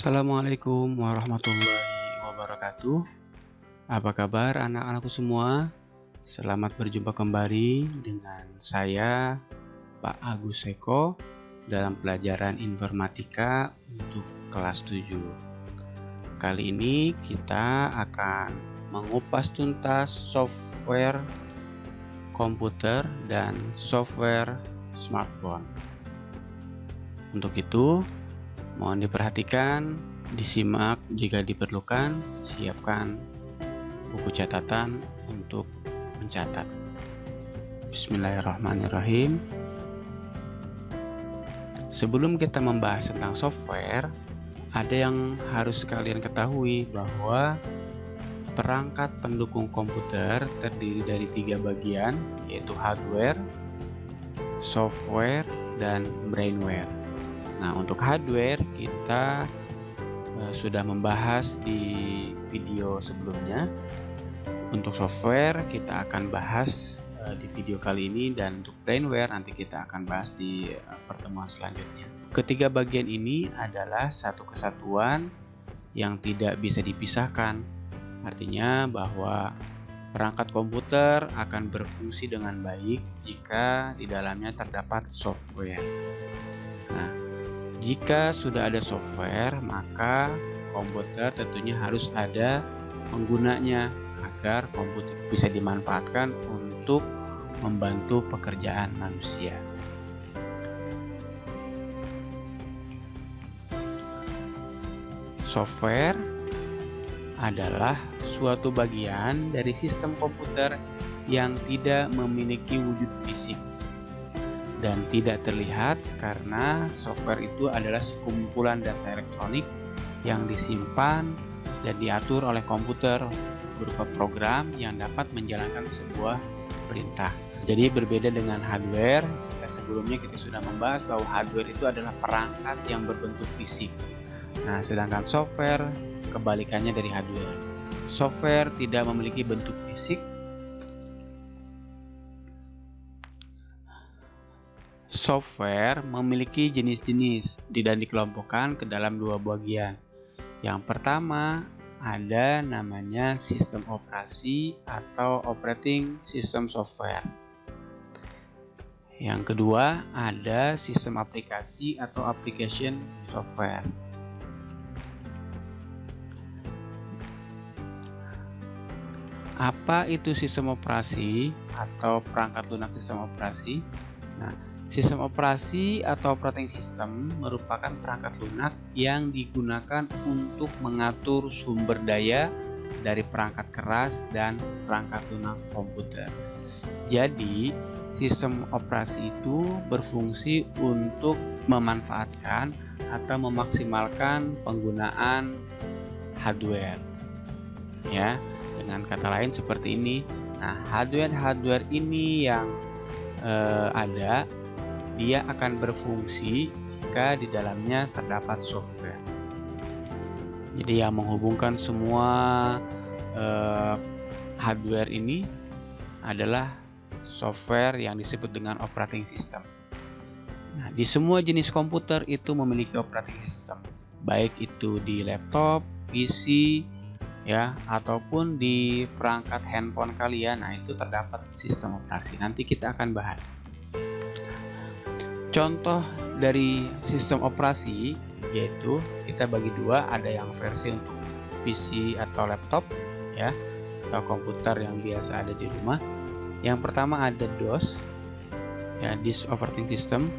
Assalamualaikum warahmatullahi wabarakatuh. Apa kabar anak-anakku semua? Selamat berjumpa kembali dengan saya Pak Agus Eko dalam pelajaran informatika untuk kelas 7. Kali ini kita akan mengupas tuntas software komputer dan software smartphone. Untuk itu, mohon diperhatikan, disimak jika diperlukan, siapkan buku catatan untuk mencatat. Bismillahirrahmanirrahim. Sebelum kita membahas tentang software, ada yang harus kalian ketahui bahwa perangkat pendukung komputer terdiri dari 3 bagian, yaitu hardware, software, dan brainware. Nah, untuk hardware kita sudah membahas di video sebelumnya. Untuk software kita akan bahas di video kali ini, dan untuk brainware nanti kita akan bahas di pertemuan selanjutnya. Ketiga bagian ini adalah satu kesatuan yang tidak bisa dipisahkan. Artinya bahwa perangkat komputer akan berfungsi dengan baik jika di dalamnya terdapat software. Nah, jika sudah ada software, maka komputer tentunya harus ada penggunanya agar komputer bisa dimanfaatkan untuk membantu pekerjaan manusia. Software adalah suatu bagian dari sistem komputer yang tidak memiliki wujud fisik dan tidak terlihat, karena software itu adalah sekumpulan data elektronik yang disimpan dan diatur oleh komputer berupa program yang dapat menjalankan sebuah perintah. Jadi berbeda dengan hardware, sebelumnya kita sudah membahas bahwa hardware itu adalah perangkat yang berbentuk fisik. Nah, sedangkan software kebalikannya dari hardware. Software tidak memiliki bentuk fisik. Software memiliki jenis-jenis dan dikelompokkan ke dalam 2 bagian. Yang pertama ada namanya sistem operasi atau operating system software. Yang kedua ada sistem aplikasi atau application software. Apa itu sistem operasi atau perangkat lunak sistem operasi? Nah, sistem operasi atau operating system merupakan perangkat lunak yang digunakan untuk mengatur sumber daya dari perangkat keras dan perangkat lunak komputer. Jadi, sistem operasi itu berfungsi untuk memanfaatkan atau memaksimalkan penggunaan hardware. Ya, dengan kata lain seperti ini. Nah, hardware ini yang ada, dia akan berfungsi jika di dalamnya terdapat software. Jadi yang menghubungkan semua hardware ini adalah software yang disebut dengan operating system. Nah, di semua jenis komputer itu memiliki operating system, baik itu di laptop, PC, ya, ataupun di perangkat handphone kalian. Nah, itu terdapat sistem operasi. Nanti kita akan bahas. Contoh dari sistem operasi yaitu kita bagi 2, ada yang versi untuk PC atau laptop, ya, atau komputer yang biasa ada di rumah. Yang pertama ada DOS, ya, disk operating system.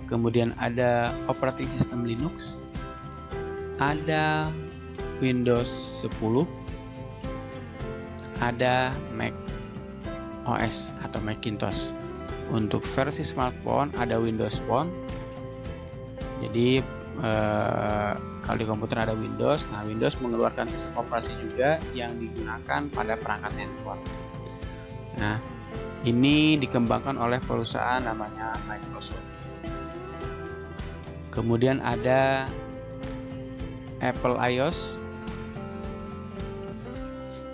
Kemudian ada operating system Linux, ada Windows 10, ada Mac OS atau Macintosh. Untuk versi smartphone ada Windows Phone. Jadi kalau di komputer ada Windows. Nah, Windows mengeluarkan sistem operasi juga yang digunakan pada perangkat handphone. Nah, ini dikembangkan oleh perusahaan namanya Microsoft. Kemudian ada Apple iOS.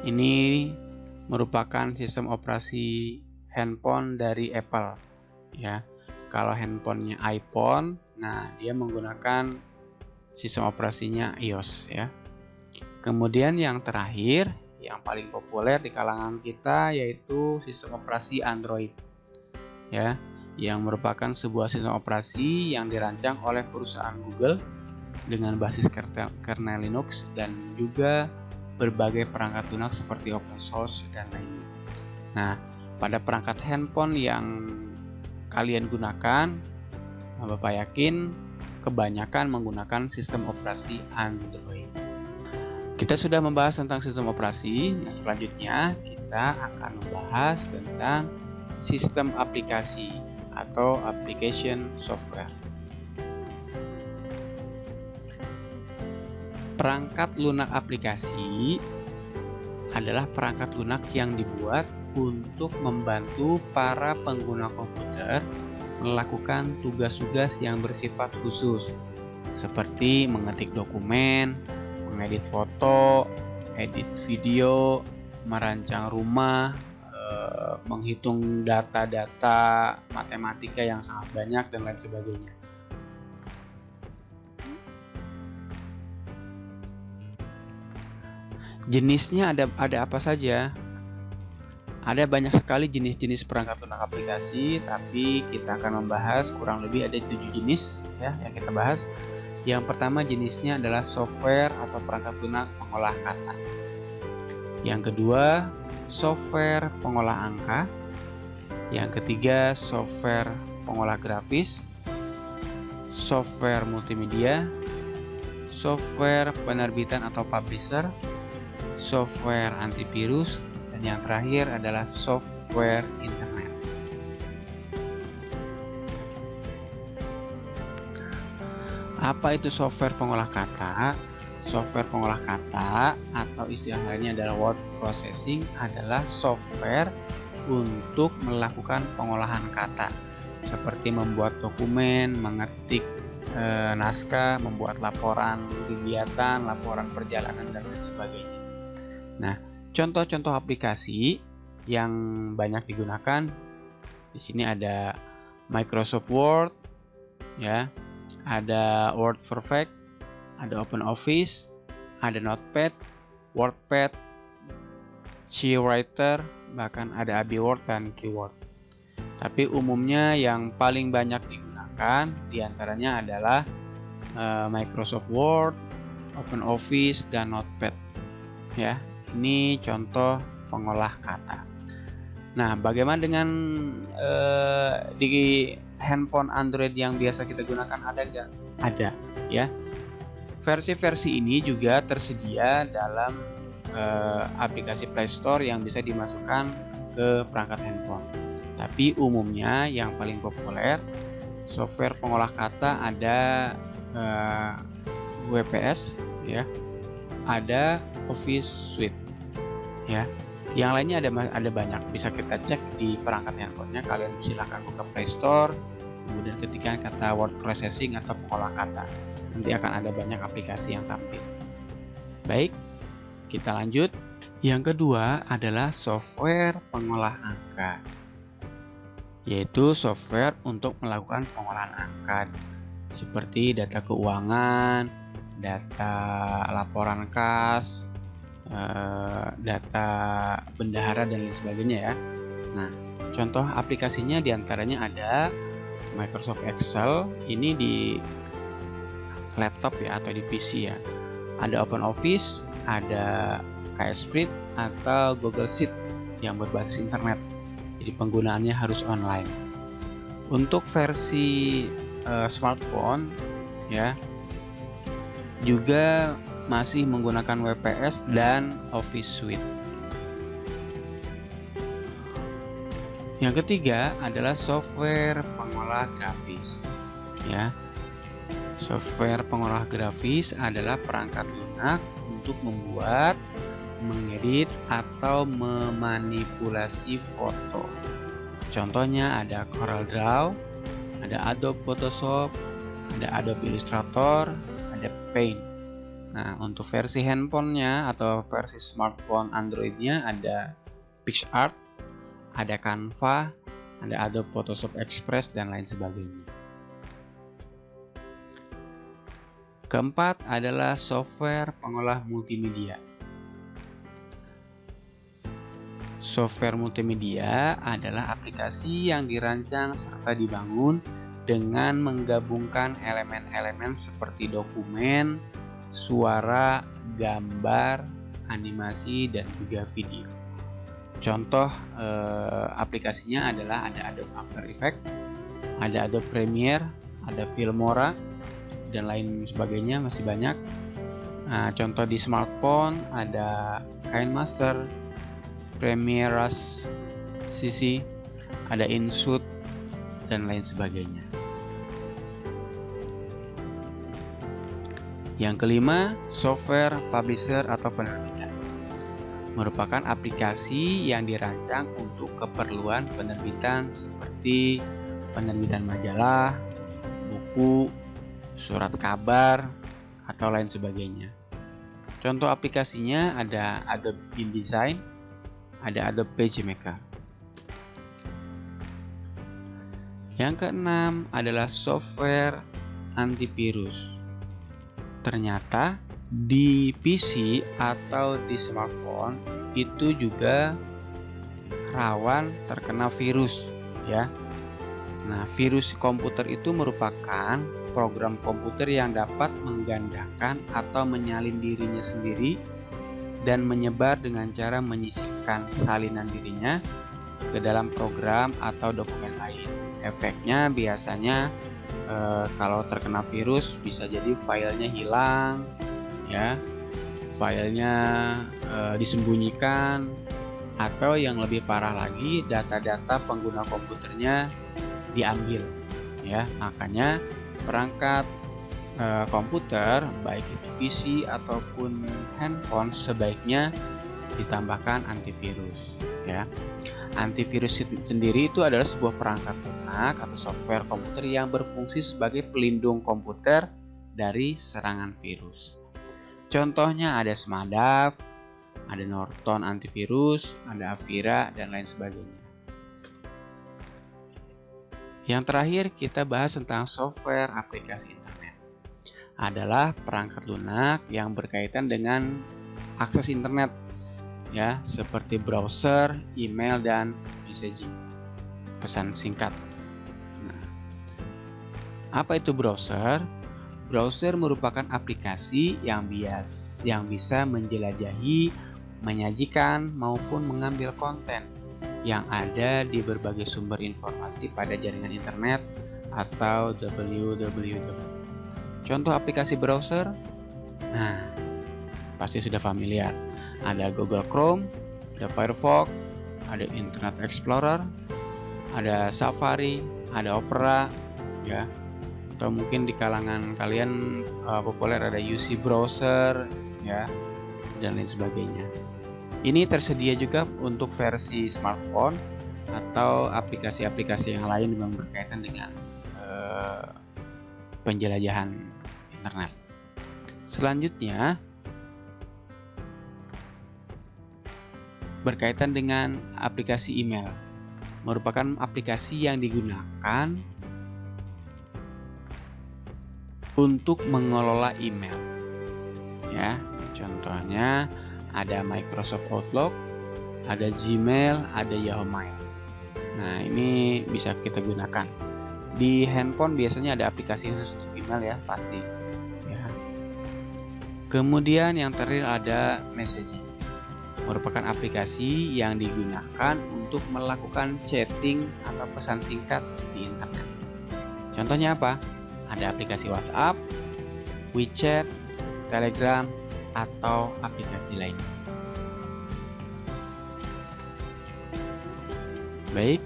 Ini merupakan sistem operasi handphone dari Apple, ya. Kalau handphonenya iPhone, nah dia menggunakan sistem operasinya iOS ya. Kemudian yang terakhir, yang paling populer di kalangan kita yaitu sistem operasi Android ya, yang merupakan sebuah sistem operasi yang dirancang oleh perusahaan Google dengan basis kernel Linux dan juga berbagai perangkat lunak seperti open source dan lainnya. Nah, pada perangkat handphone yang kalian gunakan, Bapak yakin kebanyakan menggunakan sistem operasi Android. Kita sudah membahas tentang sistem operasi. Selanjutnya kita akan membahas tentang sistem aplikasi atau application software. Perangkat lunak aplikasi adalah perangkat lunak yang dibuat untuk membantu para pengguna komputer melakukan tugas-tugas yang bersifat khusus, seperti mengetik dokumen, mengedit foto, edit video, merancang rumah, menghitung data-data matematika yang sangat banyak, dan lain sebagainya. Jenisnya ada apa saja? Ada banyak sekali jenis-jenis perangkat lunak aplikasi, tapi kita akan membahas kurang lebih ada 7 jenis ya yang kita bahas. Yang pertama jenisnya adalah software atau perangkat lunak pengolah kata. Yang kedua, software pengolah angka. Yang ketiga, software pengolah grafis, software multimedia, software penerbitan atau publisher, software antivirus, dan yang terakhir adalah software internet. Apa itu software pengolah kata? Software pengolah kata atau istilah lainnya adalah word processing adalah software untuk melakukan pengolahan kata, seperti membuat dokumen, mengetik naskah, membuat laporan kegiatan, laporan perjalanan, dan lain sebagainya. Nah, contoh-contoh aplikasi yang banyak digunakan di sini ada Microsoft Word, ya, ada Word Perfect, ada OpenOffice, ada Notepad, WordPad, CWriter, bahkan ada AB Word dan Keyword. Tapi umumnya yang paling banyak digunakan diantaranya adalah Microsoft Word, OpenOffice, dan Notepad. Ya, ini contoh pengolah kata. Nah, bagaimana dengan di handphone Android yang biasa kita gunakan, ada nggak? Ada, ya. Versi-versi ini juga tersedia dalam aplikasi Play Store yang bisa dimasukkan ke perangkat handphone. Tapi umumnya yang paling populer software pengolah kata ada WPS, ya, ada Office Suite, ya. Yang lainnya ada banyak, bisa kita cek di perangkat handphonenya. Kalian silakan buka Play Store, kemudian ketikkan kata word processing atau pengolah kata. Nanti akan ada banyak aplikasi yang tampil. Baik, kita lanjut. Yang kedua adalah software pengolah angka, yaitu software untuk melakukan pengolahan angka seperti data keuangan, data laporan kas, data bendahara, dan lain sebagainya, ya. Nah, contoh aplikasinya diantaranya ada Microsoft Excel, ini di laptop ya atau di PC ya. Ada OpenOffice, ada KS Spreadsheet atau Google Sheet yang berbasis internet. Jadi penggunaannya harus online. Untuk versi smartphone ya juga masih menggunakan WPS dan Office Suite. Yang ketiga adalah software pengolah grafis, ya. Software pengolah grafis adalah perangkat lunak untuk membuat, mengedit, atau memanipulasi foto. Contohnya ada CorelDRAW, ada Adobe Photoshop, ada Adobe Illustrator, ada Paint. Nah, untuk versi handphonenya atau versi smartphone Androidnya ada PixArt, ada Canva, ada Adobe Photoshop Express, dan lain sebagainya. Keempat adalah software pengolah multimedia. Software multimedia adalah aplikasi yang dirancang serta dibangun dengan menggabungkan elemen-elemen seperti dokumen, suara, gambar, animasi, dan juga video. Contoh aplikasinya adalah ada Adobe After Effects, ada Adobe Premiere, ada Filmora, dan lain sebagainya, masih banyak. Nah, contoh di smartphone ada KineMaster, Premiere Rush CC, ada InShot, dan lain sebagainya. Yang kelima, software publisher atau penerbitan. Merupakan aplikasi yang dirancang untuk keperluan penerbitan seperti penerbitan majalah, buku, surat kabar, atau lain sebagainya. Contoh aplikasinya ada Adobe InDesign, ada Adobe PageMaker. Yang keenam adalah software antivirus. Ternyata di PC atau di smartphone itu juga rawan terkena virus, ya. Nah, virus komputer itu merupakan program komputer yang dapat menggandakan atau menyalin dirinya sendiri dan menyebar dengan cara menyisipkan salinan dirinya ke dalam program atau dokumen lain. Efeknya biasanya kalau terkena virus bisa jadi filenya hilang, ya, filenya disembunyikan, atau yang lebih parah lagi data-data pengguna komputernya diambil, ya. Makanya perangkat komputer baik itu PC ataupun handphone sebaiknya ditambahkan antivirus, ya. Antivirus sendiri itu adalah sebuah perangkat lunak atau software komputer yang berfungsi sebagai pelindung komputer dari serangan virus. Contohnya ada Smadaf, ada Norton antivirus, ada Avira, dan lain sebagainya. Yang terakhir kita bahas tentang software aplikasi internet. Adalah perangkat lunak yang berkaitan dengan akses internet, ya, seperti browser, email, dan messaging, pesan singkat. Nah, apa itu browser? Browser merupakan aplikasi yang bisa menjelajahi, menyajikan, maupun mengambil konten yang ada di berbagai sumber informasi pada jaringan internet atau www. Contoh aplikasi browser, nah, pasti sudah familiar. Ada Google Chrome, ada Firefox, ada Internet Explorer, ada Safari, ada Opera, ya. Atau mungkin di kalangan kalian populer ada UC Browser, ya, dan lain sebagainya. Ini tersedia juga untuk versi smartphone atau aplikasi-aplikasi yang lain yang berkaitan dengan penjelajahan internet. Selanjutnya berkaitan dengan aplikasi email. Merupakan aplikasi yang digunakan untuk mengelola email. Ya, contohnya ada Microsoft Outlook, ada Gmail, ada Yahoo Mail. Nah, ini bisa kita gunakan. Di handphone biasanya ada aplikasi khusus untuk email, ya, pasti. Ya. Kemudian yang terakhir ada messaging. Merupakan aplikasi yang digunakan untuk melakukan chatting atau pesan singkat di internet. Contohnya apa? Ada aplikasi WhatsApp, WeChat, Telegram, atau aplikasi lain. Baik,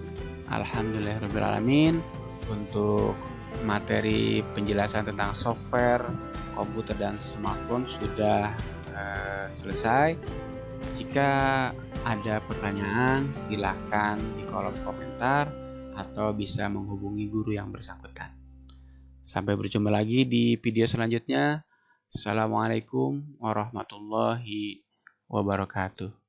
alhamdulillahirrahmanirrahim, untuk materi penjelasan tentang software komputer dan smartphone sudah selesai. Jika ada pertanyaan, silahkan di kolom komentar atau bisa menghubungi guru yang bersangkutan. Sampai berjumpa lagi di video selanjutnya. Assalamualaikum warahmatullahi wabarakatuh.